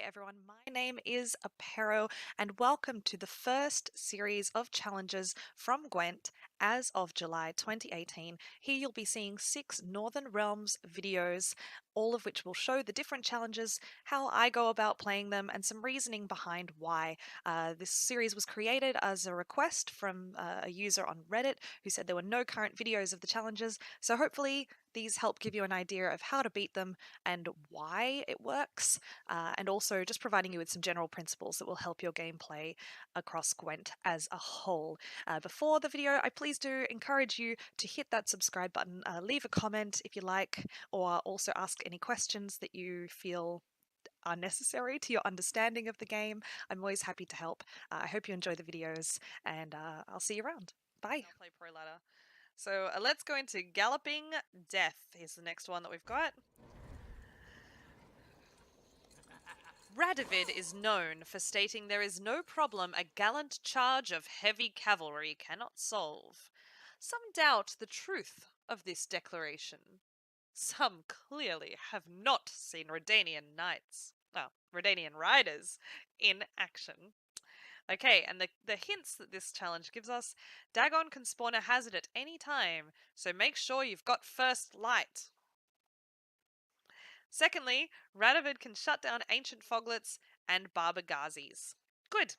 everyone, my name is Apero, and welcome to the first series of challenges from Gwent as of July 2018. Here you'll be seeing 6 Northern Realms videos, all of which will show the different challenges, how I go about playing them, and some reasoning behind why. This series was created as a request from a user on Reddit who said there were no current videos of the challenges, so hopefully these help give you an idea of how to beat them and why it works, and also just providing you with some general principles that will help your gameplay across Gwent as a whole. Before the video, I please do encourage you to hit that subscribe button, leave a comment if you like, or also ask any questions that you feel are necessary to your understanding of the game. I'm always happy to help. I hope you enjoy the videos, and I'll see you around. Bye. I'll play Pro Ladder. So let's go into Galloping Death. Here's the next one that we've got. Radovid is known for stating there is no problem a gallant charge of heavy cavalry cannot solve. Some doubt the truth of this declaration. Some clearly have not seen Redanian knights, Redanian riders, in action. Okay, and the hints that this challenge gives us: Dagon can spawn a hazard at any time, so make sure you've got first light. Secondly, Radovid can shut down ancient foglets and Barbagazis. Good.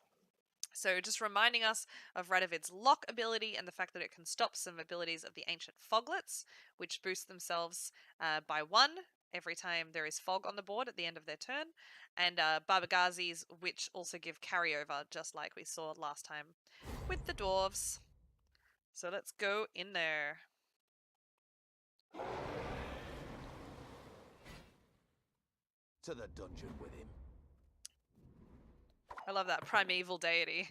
So just reminding us of Radovid's lock ability and the fact that it can stop some abilities of the ancient foglets, which boost themselves by 1 every time there is fog on the board at the end of their turn, and Barbagazis, which also give carryover, just like we saw last time with the dwarves. So let's go in there. To the dungeon with him. I love that primeval deity.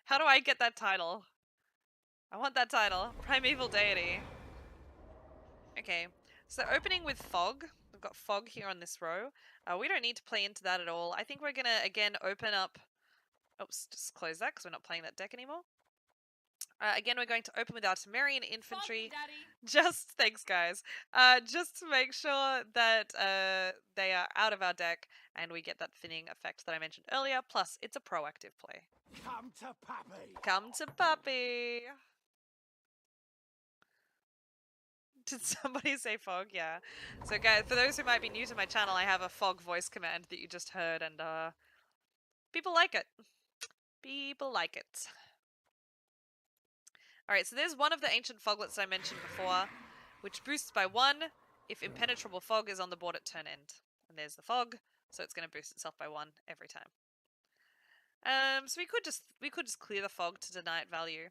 How do I get that title? I want that title. Primeval deity. Okay, so opening with fog. We've got fog here on this row. We don't need to play into that at all. I think we're gonna again open up. Oops, just close that because we're not playing that deck anymore. Again, we're going to open with our Temerian infantry. Just thanks, guys. Just to make sure that they are out of our deck and we get that thinning effect that I mentioned earlier. Plus, it's a proactive play. Come to Pappy. Come to Puppy. Did somebody say fog? Yeah. So guys, for those who might be new to my channel, I have a fog voice command that you just heard, and people like it. People like it. Alright, so there's one of the ancient foglets I mentioned before, which boosts by 1 if impenetrable fog is on the board at turn end. And there's the fog, so it's going to boost itself by 1 every time. So we could just clear the fog to deny it value,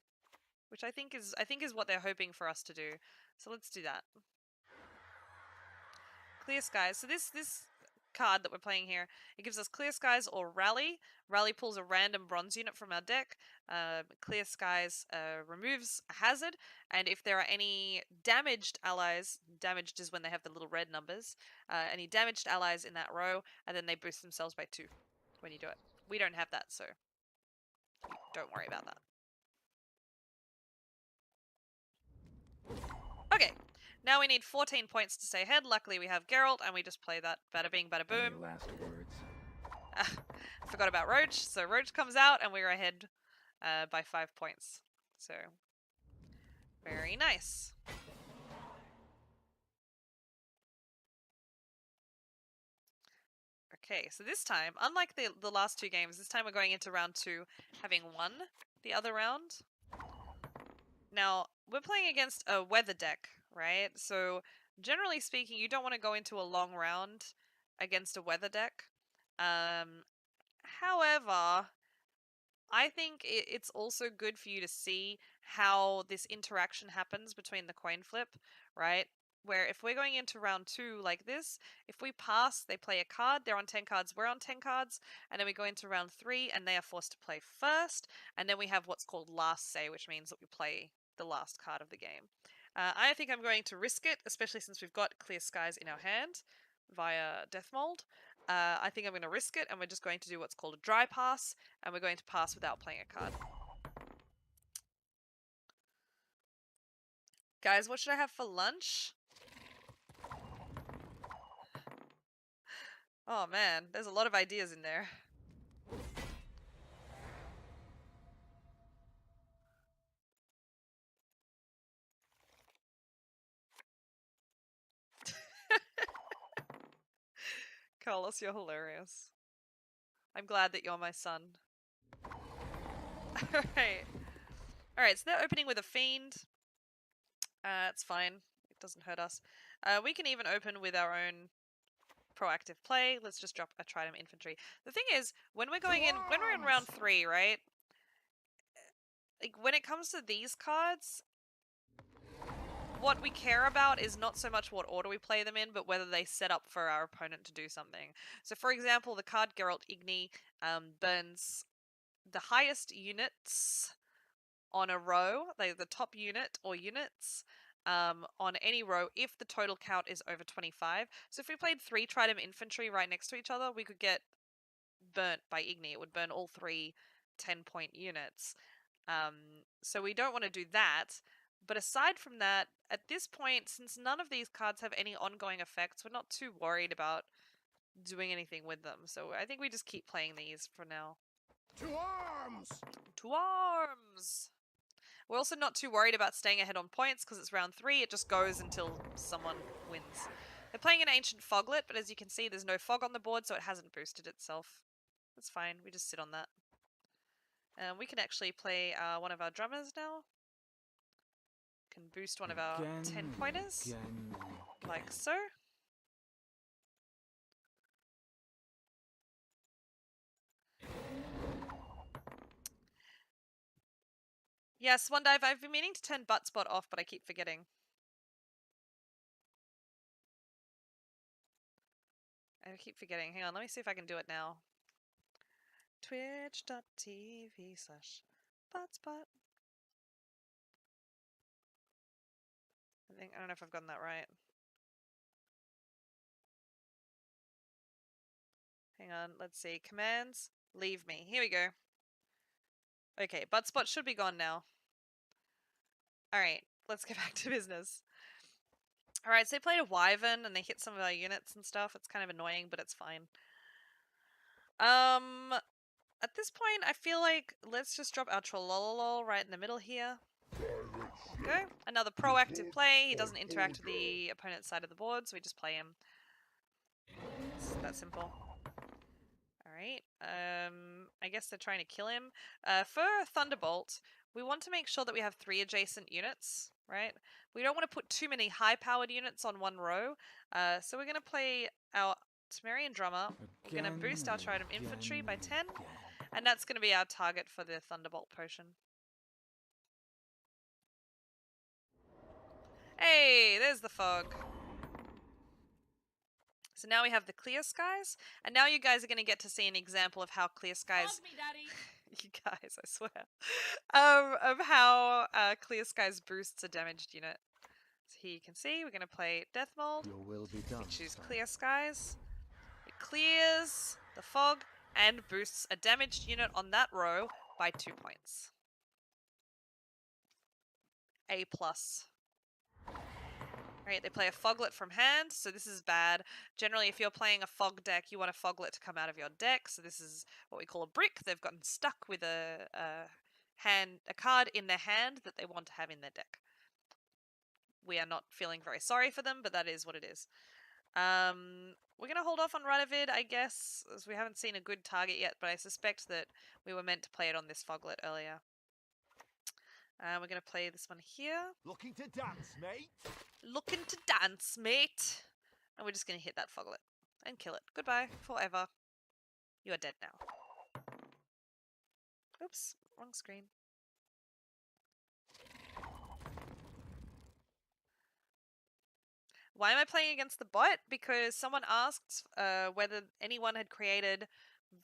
which I think is what they're hoping for us to do. So let's do that. Clear skies. So this card that we're playing here, it gives us clear skies or rally. Rally pulls a random bronze unit from our deck. Clear skies removes a hazard, and if there are any damaged allies, damaged is when they have the little red numbers, any damaged allies in that row, and then they boost themselves by 2 when you do it. We don't have that, so don't worry about that. Okay, now we need 14 points to stay ahead. Luckily we have Geralt, and we just play that bada bing bada boom. Any last words? Forgot about Roach, so Roach comes out and we're ahead by 5 points. So, very nice. Okay, so this time, unlike the last 2 games, this time we're going into round 2 having won the other round. Now, we're playing against a weather deck, right? So, generally speaking, you don't want to go into a long round against a weather deck. However, I think it's also good for you to see how this interaction happens between the coin flip, right? Where if we're going into round 2 like this, if we pass, they play a card, they're on 10 cards, we're on 10 cards, and then we go into round 3 and they are forced to play first, and then we have what's called last say, which means that we play the last card of the game. I think I'm going to risk it, especially since we've got Clear Skies in our hand via Death Mold. I think I'm going to risk it, and we're just going to do what's called a dry pass, and we're going to pass without playing a card. Guys, what should I have for lunch? Oh man, there's a lot of ideas in there. Carlos, you're hilarious. I'm glad that you're my son. Alright. Alright, so they're opening with a fiend. It's fine. It doesn't hurt us. We can even open with our own proactive play. Let's just drop a Trident infantry. The thing is, when we're in round 3, right? Like, when it comes to these cards, what we care about is not so much what order we play them in, but whether they set up for our opponent to do something. So, for example, the card Geralt Igni burns the highest units on a row, like the top unit or units on any row if the total count is over 25. So if we played 3 Trident infantry right next to each other, we could get burnt by Igni. It would burn all 3 10-point units. So we don't want to do that. But aside from that, at this point, since none of these cards have any ongoing effects, we're not too worried about doing anything with them. So I think we just keep playing these for now. To arms! To arms! We're also not too worried about staying ahead on points because it's round 3. It just goes until someone wins. They're playing an Ancient Foglet, but as you can see, there's no fog on the board, so it hasn't boosted itself. That's fine. We just sit on that. We can actually play one of our drummers now. Can boost one of our 10-pointers, like so. Yes, One Dive, I've been meaning to turn Buttspot off, but I keep forgetting. Hang on, let me see if I can do it now. Twitch.tv/Buttspot. I don't know if I've gotten that right. Hang on, let's see. Commands, leave me. Here we go. Okay, Buttspot should be gone now. Alright, let's get back to business. Alright, so they played a Wyvern and they hit some of our units and stuff. It's kind of annoying, but it's fine. At this point, I feel like let's just drop our Trollolol right in the middle here. Go. Another proactive play. He doesn't interact with the opponent's side of the board, so we just play him. It's that simple. Alright. I guess they're trying to kill him. For Thunderbolt, we want to make sure that we have 3 adjacent units, right? We don't want to put too many high-powered units on one row. So we're going to play our Temerian Drummer. We're going to boost our Trident Infantry by 10. And that's going to be our target for the Thunderbolt potion. Hey, there's the fog. So now we have the clear skies, and now you guys are going to get to see an example of how clear skies... Me, Daddy. You guys, I swear. Of how clear skies boosts a damaged unit. So here you can see, we're going to play Death Mold. Your will be done. We choose clear skies. It clears the fog and boosts a damaged unit on that row by 2 points. A+. Right, they play a Foglet from hand, so this is bad. Generally, if you're playing a fog deck, you want a Foglet to come out of your deck, so this is what we call a brick. They've gotten stuck with a card in their hand that they want to have in their deck. We are not feeling very sorry for them, but that is what it is. We're going to hold off on Radovid, I guess, as we haven't seen a good target yet, but I suspect that we were meant to play it on this Foglet earlier. We're going to play this one here. Looking to dance, mate? Looking to dance, mate. And we're just going to hit that Foglet and kill it. Goodbye, forever. You are dead now. Oops, wrong screen. Why am I playing against the bot? Because someone asked whether anyone had created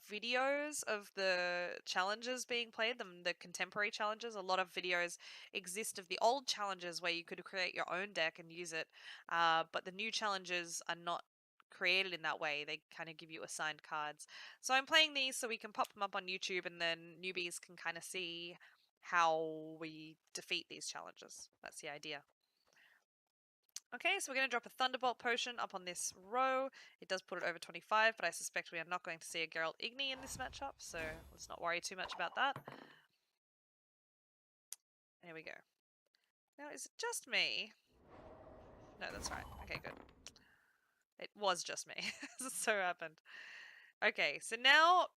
videos of the challenges being played, the contemporary challenges. A lot of videos exist of the old challenges where you could create your own deck and use it, but the new challenges are not created in that way. They kind of give you assigned cards. So I'm playing these so we can pop them up on YouTube and then newbies can kind of see how we defeat these challenges. That's the idea. Okay, so we're going to drop a Thunderbolt potion up on this row. It does put it over 25, but I suspect we are not going to see a Geralt Igni in this matchup, so let's not worry too much about that. There we go. Now, is it just me? No, that's right. Okay, good. It was just me. So happened. Okay, so now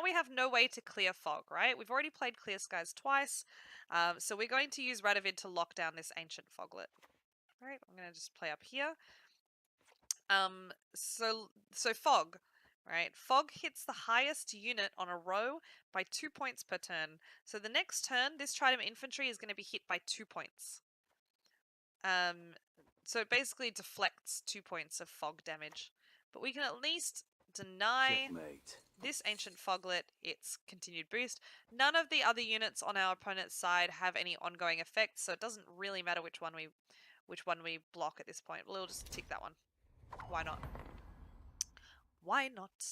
we have no way to clear fog, right? We've already played Clear Skies twice, so we're going to use Radovid to lock down this ancient foglet. All right, I'm going to just play up here. So fog, right? Fog hits the highest unit on a row by 2 points per turn. So the next turn, this Trident infantry is going to be hit by 2 points. So it basically deflects 2 points of fog damage. But we can at least deny Checkmate. this ancient foglet its continued boost. None of the other units on our opponent's side have any ongoing effects, so it doesn't really matter which one we block at this point. We'll just tick that one. Why not? Why not?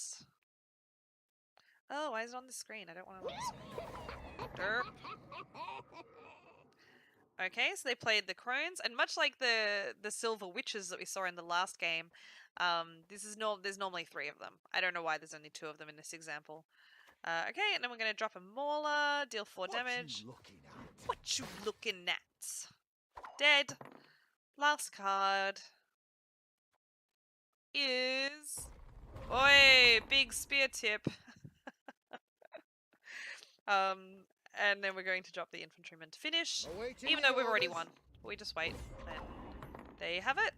Oh, why is it on the screen? I don't want it on the screen. Derp. Okay, so they played the crones, and much like the silver witches that we saw in the last game, there's normally 3 of them. I don't know why there's only 2 of them in this example. Okay, and then we're gonna drop a mauler, deal 4 damage. You looking at? What you looking at? Dead. Last card is oi, big spear tip. And then we're going to drop the infantryman to finish, Awaiting even though we've already orders. won. We just wait, and there you have it.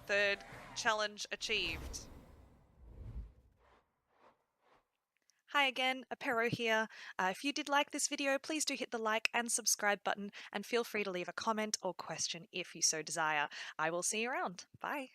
3rd challenge achieved. Hi again, Apero here. If you did like this video, please do hit the like and subscribe button, and feel free to leave a comment or question if you so desire. I will see you around. Bye.